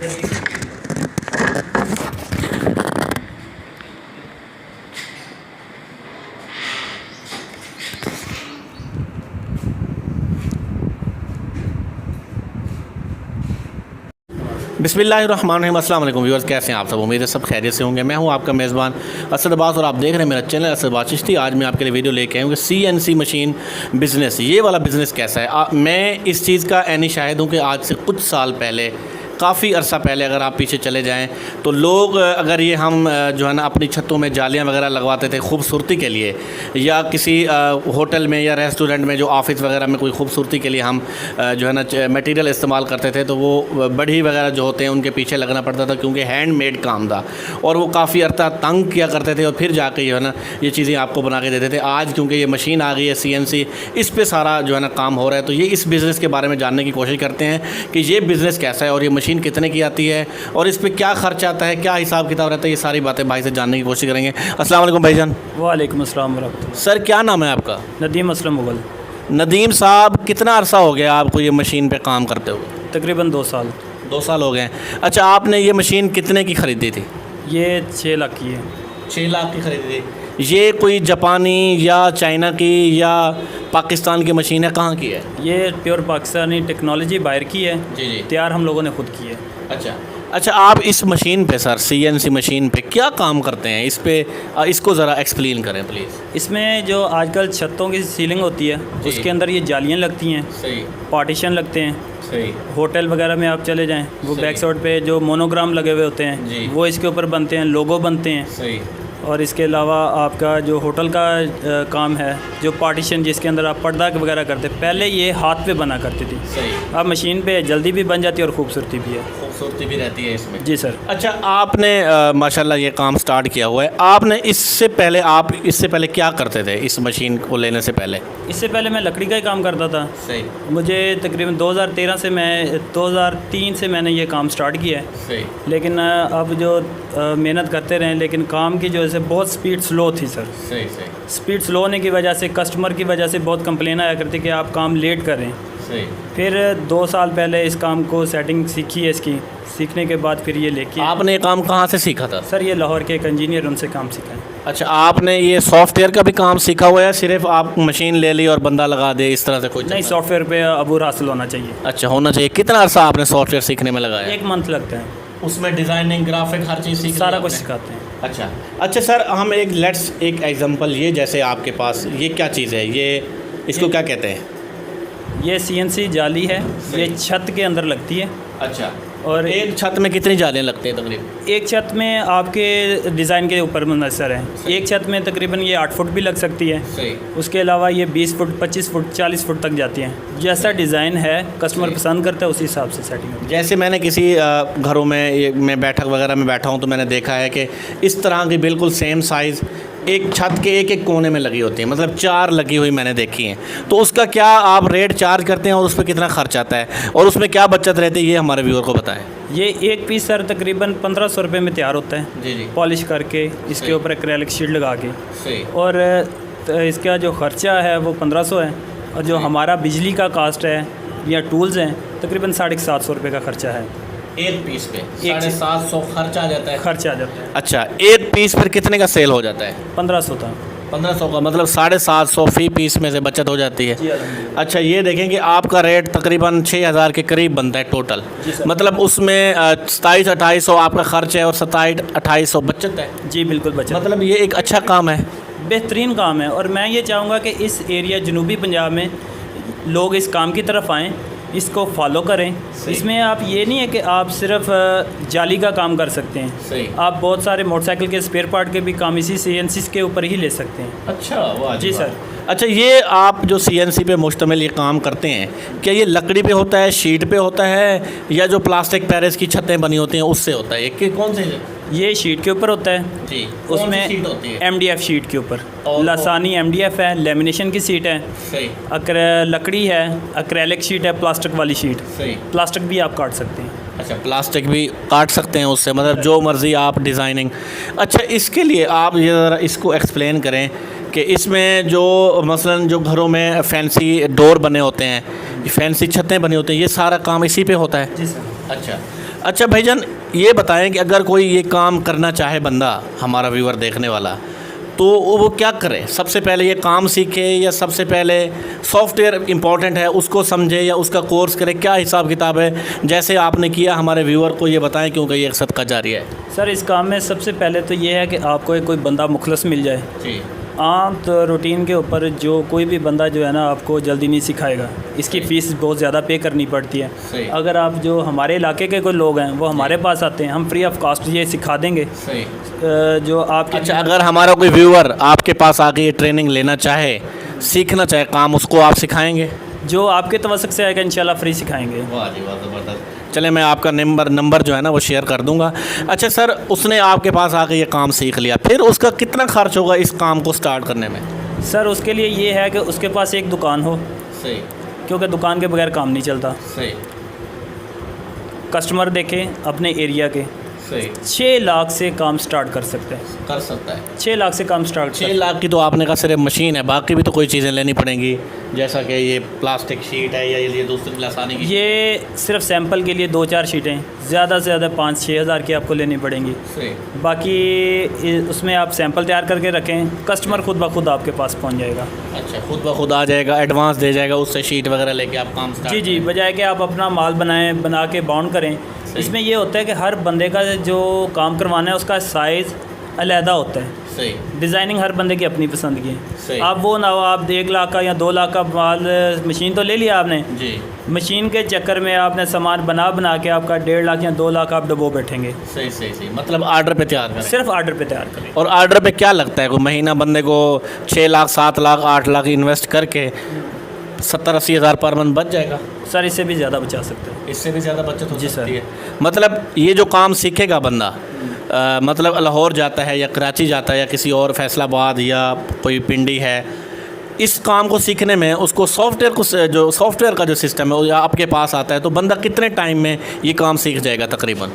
बिस्मिल्लाहिर्रहमानिर्रहीम। अस्सलाम वालेकुम व्यूअर्स, कैसे हैं आप सब? उम्मीद है सब खैरियत से होंगे। मैं हूं आपका मेज़बान असद अब्बास और आप देख रहे हैं मेरा चैनल असद अब्बास चिश्ती। आज मैं आपके लिए वीडियो लेके आया हूँ कि CNC मशीन बिज़नेस, ये वाला बिज़नेस कैसा है। मैं इस चीज़ का ऐनी शाहिद हूँ कि आज से कुछ साल पहले, काफ़ी अरसा पहले अगर आप पीछे चले जाएं तो लोग, अगर ये हम जो है ना अपनी छतों में जालियां वगैरह लगवाते थे खूबसूरती के लिए, या किसी होटल में या रेस्टोरेंट में जो ऑफ़िस वगैरह में कोई खूबसूरती के लिए हम जो है ना मटेरियल इस्तेमाल करते थे, तो वो बढ़ी वगैरह जो होते हैं उनके पीछे लगना पड़ता था क्योंकि हैंडमेड काम था और वो काफ़ी अर्था तंग किया करते थे और फिर जाके जो है ना ये चीज़ें आपको बना के देते थे। आज क्योंकि ये मशीन आ गई है CNC, इस पर सारा जो है ना काम हो रहा है। तो ये इस बिज़नेस के बारे में जानने की कोशिश करते हैं कि ये बिज़नेस कैसा है और ये मशीन कितने की आती है और इस पे क्या खर्च आता है, क्या हिसाब किताब रहता है। ये सारी बातें भाई से जानने की कोशिश करेंगे। अस्सलाम वालेकुम भाईजान। वालेकुम अस्सलाम वरहमतुल्लाह। सर क्या नाम है आपका? नदीम असलम मुगल। नदीम साहब, कितना अरसा हो गया आपको ये मशीन पे काम करते हुए? तकरीबन 2 साल। 2 साल हो गए। अच्छा, आपने ये मशीन कितने की ख़रीदी थी? ये 6 लाख की है। 6 लाख की ख़रीदी थी। ये कोई जापानी या चाइना की या पाकिस्तान की मशीन है, कहाँ की है? ये प्योर पाकिस्तानी टेक्नोलॉजी बाहर की है। जी जी। तैयार हम लोगों ने खुद की है। अच्छा, आप इस मशीन पे सर, CNC मशीन पे क्या काम करते हैं? इस पे इसको ज़रा एक्सप्लेन करें प्लीज़। इसमें जो आजकल छतों की सीलिंग होती है उसके अंदर ये जालियाँ लगती हैं। सही। पार्टीशन लगते हैं। सही। होटल वगैरह में आप चले जाएं, वो बैक साइड पे जो मोनोग्राम लगे हुए होते हैं वो इसके ऊपर बनते हैं, लोगो बनते हैं। सही। और इसके अलावा आपका जो होटल का काम है, जो पार्टीशन जिसके अंदर आप पर्दा वगैरह करते, पहले ये हाथ पे बना करती थी। सही। अब मशीन पे जल्दी भी बन जाती है और खूबसूरती भी है। खूबसूरती भी रहती है इसमें। जी सर। अच्छा, आपने माशाल्लाह ये काम स्टार्ट किया हुआ है। आपने इससे पहले क्या करते थे इस मशीन को लेने से पहले? इससे पहले मैं लकड़ी का ही काम करता था। सही। मुझे तकरीबन 2013 से मैंने ये काम स्टार्ट किया है। सही। लेकिन अब जो मेहनत करते रहे, लेकिन काम की जो है बहुत स्पीड स्लो थी सर। सही सही। स्पीड स्लो होने की वजह से कस्टमर की वजह से बहुत कंप्लेन आया करती कि आप काम लेट कर रहे हैं। सही। फिर 2 साल पहले इस काम को सेटिंग सीखी है। इसकी सीखने के बाद फिर ये लेके। आपने ये काम कहाँ से सीखा था? सर ये लाहौर के एक इंजीनियर, उनसे काम सीखा है। अच्छा, आपने ये सॉफ्टवेयर का भी काम सीखा हुआ है, सिर्फ आप मशीन ले ली और बंदा लगा दे इस तरह से कोई? नहीं, सॉफ्टवेयर पे अबूर हासिल होना चाहिए। अच्छा, होना चाहिए। कितना अर्सा आपने सॉफ्टवेयर सीखने में लगाया? 1 मंथ लगता है। उसमें डिज़ाइनिंग, ग्राफिक, हर चीज़ सीख सारा कुछ सिखाते हैं। अच्छा सर, हम एक एग्जांपल, ये जैसे आपके पास ये क्या चीज़ है, ये इसको क्या कहते हैं? ये CNC जाली है। ये छत के अंदर लगती है। अच्छा। और एक छत में कितनी जालियाँ लगती हैं तकरीबन? एक छत में आपके डिज़ाइन के ऊपर मुनसर है। एक छत में तकरीबन ये 8 फुट भी लग सकती है। सही। उसके अलावा ये 20 फुट, 25 फुट, 40 फुट तक जाती हैं। जैसा डिज़ाइन है कस्टमर पसंद करता है उसी हिसाब से सेटिंग होती है। जैसे मैंने किसी घरों में मैं बैठक वगैरह में बैठा हूँ तो मैंने देखा है कि इस तरह की बिल्कुल सेम साइज़ एक छत के एक कोने में लगी होती है, मतलब 4 लगी हुई मैंने देखी हैं। तो उसका क्या आप रेट चार्ज करते हैं और उस पर कितना खर्च आता है और उसमें क्या बचत रहती है, ये हमारे व्यूअर को बताएं। ये एक पीस सर तकरीबन 1500 रुपये में तैयार होता है। जी जी। पॉलिश करके इसके ऊपर एक्रेलिक शीट लगा के। सही। और इसका जो ख़र्चा है वो 1500 है और जो हमारा बिजली का कास्ट है या टूल्स हैं तकरीबन 750 रुपये का ख़र्चा है। एक पीस पे 750 खर्च आ जाता है? खर्च आ जाता है। अच्छा, एक पीस पर कितने का सेल हो जाता है? 1500 था। 1500 का, मतलब 750 फी पीस में से बचत हो जाती है। अच्छा, ये देखें कि आपका रेट तकरीबन 6000 के करीब बनता है टोटल, मतलब उसमें 2700-2800 आपका खर्च है और 2700-2800 बचत है। जी बिल्कुल बचत। मतलब ये एक अच्छा काम है, बेहतरीन काम है। और मैं ये चाहूँगा कि इस एरिया जनूबी पंजाब में लोग इस काम की तरफ आएँ, इसको फॉलो करें। इसमें आप ये नहीं है कि आप सिर्फ जाली का काम कर सकते हैं। सही। आप बहुत सारे मोटरसाइकिल के स्पेयर पार्ट के भी काम इसी CNC के ऊपर ही ले सकते हैं। अच्छा, वाह जी सर। अच्छा, ये आप जो CNC पे मुश्तमिल ये काम करते हैं, क्या ये लकड़ी पे होता है, शीट पे होता है, या जो प्लास्टिक पैरेस की छतें बनी होती हैं उससे होता है? कि कौन से? ये शीट के ऊपर होता है जी। उसमें शीट होती है? MDF शीट के ऊपर। लासानी MDF है, लेमिनेशन की सीट है। सही। लकड़ी है, एक्रेलिक शीट है, प्लास्टिक वाली शीट। सही। प्लास्टिक भी आप काट सकते हैं। अच्छा, प्लास्टिक भी काट सकते हैं उससे, मतलब जो मर्ज़ी आप डिज़ाइनिंग। अच्छा, इसके लिए आप ये ज़रा इसको एक्सप्लेन करें कि इसमें जो मसलन जो घरों में फैंसी डोर बने होते हैं, फैंसी छतें बनी होती हैं, ये सारा काम इसी पे होता है? जी सर। अच्छा, अच्छा भाईजान, ये बताएं कि अगर कोई ये काम करना चाहे बंदा, हमारा व्यूअर देखने वाला, तो वो क्या करे? सबसे पहले ये काम सीखे या सबसे पहले सॉफ्टवेयर इम्पॉर्टेंट है उसको समझे या उसका कोर्स करे? क्या हिसाब किताब है? जैसे आपने किया, हमारे व्यूअर को ये बताएं, क्योंकि ये एक सदका जारी है। सर इस काम में सबसे पहले तो ये है कि आपको कोई बंदा मुखलस मिल जाए। जी। आम तो रूटीन के ऊपर जो कोई भी बंदा जो है ना आपको जल्दी नहीं सिखाएगा, इसकी फ़ीस बहुत ज़्यादा पे करनी पड़ती है। अगर आप जो हमारे इलाके के कोई लोग हैं वो हमारे पास आते हैं, हम फ्री ऑफ कॉस्ट ये सिखा देंगे। सही। जो आपके अच्छा, अगर हमारा कोई व्यूअर आपके पास आके ये ट्रेनिंग लेना चाहे, सीखना चाहे काम, उसको आप सिखाएंगे? जो आपके तवसक से आएगा इंशाल्लाह फ्री सिखाएंगे। वाह जी वाह, ज़बरदस्त। चले, मैं आपका नंबर जो है ना वो शेयर कर दूंगा। अच्छा सर, उसने आपके पास आके ये काम सीख लिया, फिर उसका कितना खर्च होगा इस काम को स्टार्ट करने में? सर उसके लिए ये है कि उसके पास एक दुकान हो। सही। क्योंकि दुकान के बगैर काम नहीं चलता। सही। कस्टमर देखें अपने एरिया के। सही। 6 लाख से काम स्टार्ट कर सकते हैं। कर सकता है। 6 लाख से काम स्टार्ट। 6 लाख की तो आपने कहा सिर्फ मशीन है, बाकी भी तो कोई चीज़ें लेनी पड़ेंगी, जैसा कि ये प्लास्टिक शीट है या ये दूसरी लासानी की? ये सिर्फ सैंपल के लिए 2-4 शीटें ज़्यादा से ज़्यादा 5-6 हज़ार की आपको लेनी पड़ेंगी। सही। बाकी उसमें आप सैंपल तैयार करके रखें, कस्टमर खुद ब खुद आपके पास पहुंच जाएगा। अच्छा, खुद ब खुद आ जाएगा, एडवांस दे जाएगा, उससे शीट वगैरह लेके आप काम स्टार्ट? जी, बजाय कि आप अपना माल बना के बाउंड करें। इसमें ये होता है कि हर बंदे का जो काम करवाना है उसका साइज़ अलहदा होता है। सही। डिज़ाइनिंग हर बंदे की अपनी पसंद की सही। है। आप वो ना हो, आप 1 लाख का या 2 लाख का माल मशीन तो ले लिया आपने जी, मशीन के चक्कर में आपने सामान बना के आपका 1.5 लाख या 2 लाख आप डबो बैठेंगे। सही। मतलब आर्डर पे तैयार करें? सिर्फ आर्डर पे तैयार करें। और आर्डर पे क्या लगता है? कोई महीना बंदे को 6 लाख 7 लाख 8 लाख इन्वेस्ट करके 70-80 हज़ार पर मंथ बच जाएगा? सर इससे भी ज़्यादा बचा सकते हैं। इससे भी ज़्यादा बचत हो जी सकती सर। है। मतलब ये जो काम सीखेगा बंदा, मतलब लाहौर जाता है या कराची जाता है या किसी और फैसलाबाद या कोई पिंडी है, इस काम को सीखने में उसको सॉफ्टवेयर का जो सिस्टम है वो आपके पास आता है, तो बंदा कितने टाइम में ये काम सीख जाएगा तकरीबन?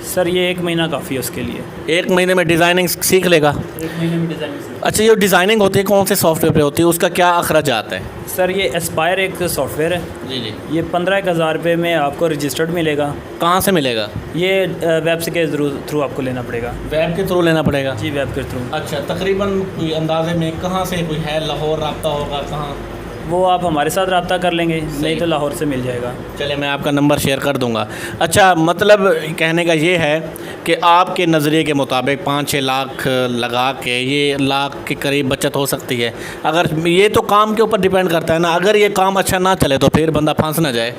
सर ये 1 महीना काफ़ी है उसके लिए। 1 महीने में डिज़ाइनिंग सीख लेगा? 1 महीने में डिज़ाइनिंग। अच्छा, ये डिज़ाइनिंग होती है कौन से सॉफ्टवेयर पे होती है, उसका क्या अखराजात है? सर ये एस्पायर एक सॉफ्टवेयर है। जी। ये 15,000 रुपये में आपको रजिस्टर्ड मिलेगा। कहाँ से मिलेगा? ये वेब के थ्रू आपको लेना पड़ेगा। वेब के थ्रू लेना पड़ेगा? जी, वेब के थ्रू। अच्छा, तकरीबन कोई अंदाजे में कहाँ से कोई है, लाहौर राब्ता होगा कहाँ? वो आप हमारे साथ रब्ता कर लेंगे, नहीं तो लाहौर से मिल जाएगा। चलिए, मैं आपका नंबर शेयर कर दूंगा। अच्छा, मतलब कहने का ये है कि आपके नज़रिए के मुताबिक 5-6 लाख लगा के ये लाख के करीब बचत हो सकती है। अगर ये तो काम के ऊपर डिपेंड करता है ना, अगर ये काम अच्छा ना चले तो फिर बंदा फंस ना जाए।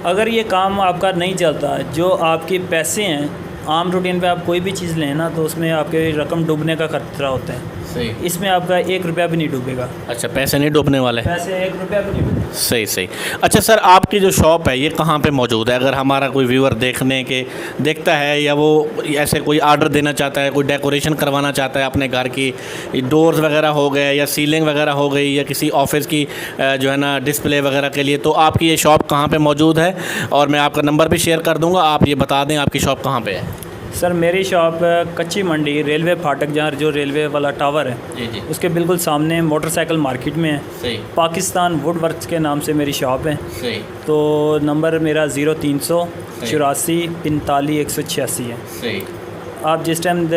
अगर ये काम आपका नहीं चलता, जो आपके पैसे हैं आम रूटीन पे आप कोई भी चीज़ लें ना तो उसमें आपके रकम डूबने का खतरा होता है। सही। इसमें आपका 1 रुपया भी नहीं डूबेगा। अच्छा, पैसे नहीं डूबने वाले? पैसे 1 रुपया भी नहीं डूबेगा। सही। अच्छा सर, आपकी जो शॉप है ये कहाँ पे मौजूद है? अगर हमारा कोई व्यूअर देखता है या वो ऐसे कोई आर्डर देना चाहता है, कोई डेकोरेशन करवाना चाहता है अपने घर की, डोर्स वगैरह हो गए या सीलिंग वगैरह हो गई या किसी ऑफिस की जो है ना डिस्प्ले वगैरह के लिए, तो आपकी ये शॉप कहाँ पे मौजूद है? और मैं आपका नंबर भी शेयर कर दूँगा, आप ये बता दें आपकी शॉप कहाँ पे है। सर मेरी शॉप कच्ची मंडी रेलवे फाटक, जहाँ जो रेलवे वाला टावर है जी। उसके उसके बिल्कुल सामने मोटरसाइकिल मार्केट में है। सही। पाकिस्तान वुड वर्क्स के नाम से मेरी शॉप है। सही। तो नंबर मेरा 0300 84 45 186 है। सही। आप जिस टाइम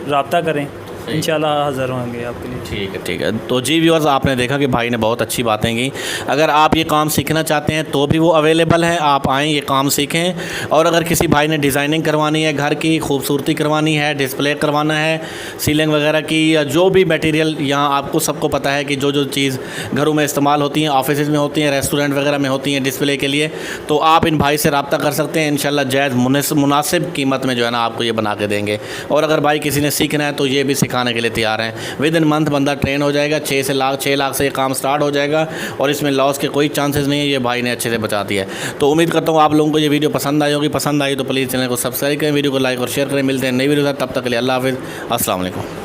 रब्ता करें इंशाल्लाह हाज़िर होंगे आपके लिए। ठीक है। तो जी व्यूअर्स, आपने देखा कि भाई ने बहुत अच्छी बातें की। अगर आप ये काम सीखना चाहते हैं तो भी वो अवेलेबल है, आप आएँ ये काम सीखें। और अगर किसी भाई ने डिज़ाइनिंग करवानी है, घर की खूबसूरती करवानी है, डिस्प्ले करवाना है, सीलिंग वगैरह की, या जो भी मटेरियल यहाँ आपको सबको पता है कि जो चीज़ घरों में इस्तेमाल होती हैं, ऑफिस में होती हैं, रेस्टोरेंट वगैरह में होती हैं डिस्प्ले के लिए, तो आप इन भाई से रब्ता कर सकते हैं। इंशाल्लाह जायज़ मुनासिब कीमत में जो है ना आपको ये बना के देंगे। और अगर भाई किसी ने सीखना है तो ये भी सिखाने के लिए तैयार हैं। विद इन मंथ बंदा ट्रेन हो जाएगा। 6 लाख से ये काम स्टार्ट हो जाएगा और इसमें लॉस के कोई चांसेस नहीं है। ये भाई ने अच्छे से बचा दिया है। तो उम्मीद करता हूँ आप लोगों को ये वीडियो पसंद आई होगी। पसंद आई तो प्लीज़ चैनल को सब्सक्राइब करें, वीडियो को लाइक और शेयर करें। मिलते हैं नई वीडियो के साथ, तब तक के लिए अल्लाह हाफ़िज़, अस्सलाम वालेकुम।